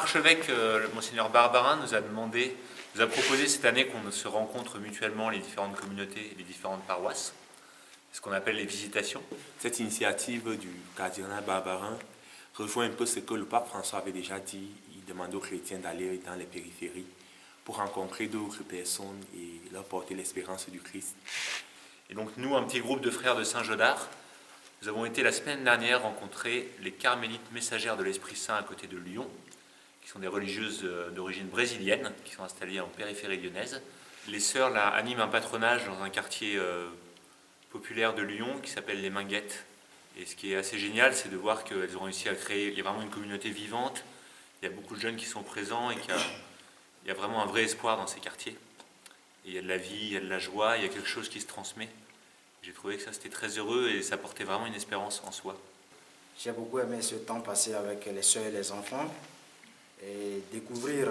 archevêque, Monseigneur Barbarin, nous a proposé cette année qu'on se rencontre mutuellement les différentes communautés et les différentes paroisses, ce qu'on appelle les visitations. Cette initiative du cardinal Barbarin rejoint un peu ce que le pape François avait déjà dit. Il demandait aux chrétiens d'aller dans les périphéries pour rencontrer d'autres personnes et leur porter l'espérance du Christ. Et donc nous, un petit groupe de frères de Saint-Jodard, nous avons été la semaine dernière rencontrer les Carmélites Messagères de l'Esprit Saint à côté de Lyon, qui sont des religieuses d'origine brésilienne, qui sont installées en périphérie lyonnaise. Les sœurs là animent un patronage dans un quartier populaire de Lyon qui s'appelle les Minguettes. Et ce qui est assez génial, c'est de voir qu'elles ont réussi à créer, il y a vraiment une communauté vivante, il y a beaucoup de jeunes qui sont présents et il y a vraiment un vrai espoir dans ces quartiers. Et il y a de la vie, il y a de la joie, il y a quelque chose qui se transmet. J'ai trouvé que ça c'était très heureux et ça portait vraiment une espérance en soi. J'ai beaucoup aimé ce temps passé avec les soeurs et les enfants et découvrir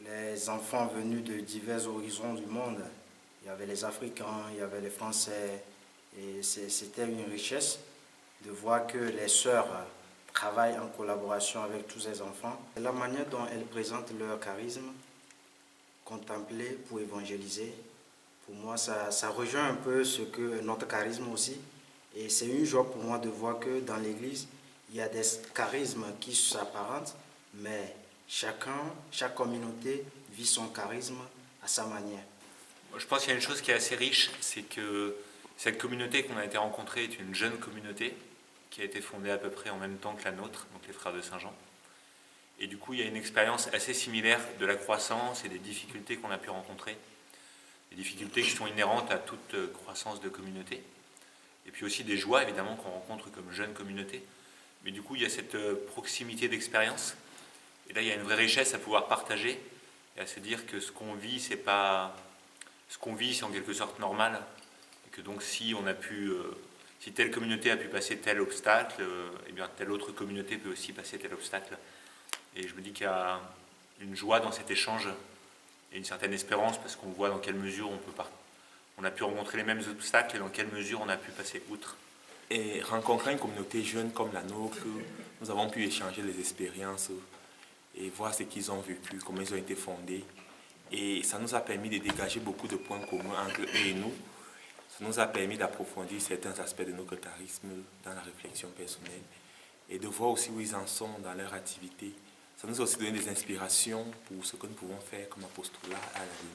les enfants venus de divers horizons du monde. Il y avait les Africains, il y avait les Français et c'était une richesse de voir que les sœurs travaillent en collaboration avec tous ces enfants. La manière dont elles présentent leur charisme, contempler pour évangéliser, pour moi, ça rejoint un peu ce que notre charisme aussi. Et c'est une joie pour moi de voir que dans l'Église, il y a des charismes qui s'apparentent, mais chaque communauté vit son charisme à sa manière. Je pense qu'il y a une chose qui est assez riche, c'est que cette communauté qu'on a été rencontrée est une jeune communauté qui a été fondée à peu près en même temps que la nôtre, donc les Frères de Saint-Jean. Et du coup, il y a une expérience assez similaire de la croissance et des difficultés qu'on a pu rencontrer. Des difficultés qui sont inhérentes à toute croissance de communauté. Et puis aussi des joies, évidemment, qu'on rencontre comme jeune communauté. Mais du coup, il y a cette proximité d'expérience. Et là, il y a une vraie richesse à pouvoir partager et à se dire que ce qu'on vit, c'est pas... Ce qu'on vit, c'est en quelque sorte normal. Et que donc, si telle communauté a pu passer tel obstacle, eh bien, telle autre communauté peut aussi passer tel obstacle. Et je me dis qu'il y a une joie dans cet échange et une certaine espérance parce qu'on voit dans quelle mesure on a pu rencontrer les mêmes obstacles et dans quelle mesure on a pu passer outre. Et rencontrer une communauté jeune comme la nôtre, nous avons pu échanger les expériences et voir ce qu'ils ont vécu, comment ils ont été fondés. Et ça nous a permis de dégager beaucoup de points communs entre eux et nous. Ça nous a permis d'approfondir certains aspects de notre charisme dans la réflexion personnelle et de voir aussi où ils en sont dans leur activité. Ça nous a aussi donné des inspirations pour ce que nous pouvons faire comme apostolat à l'avenir.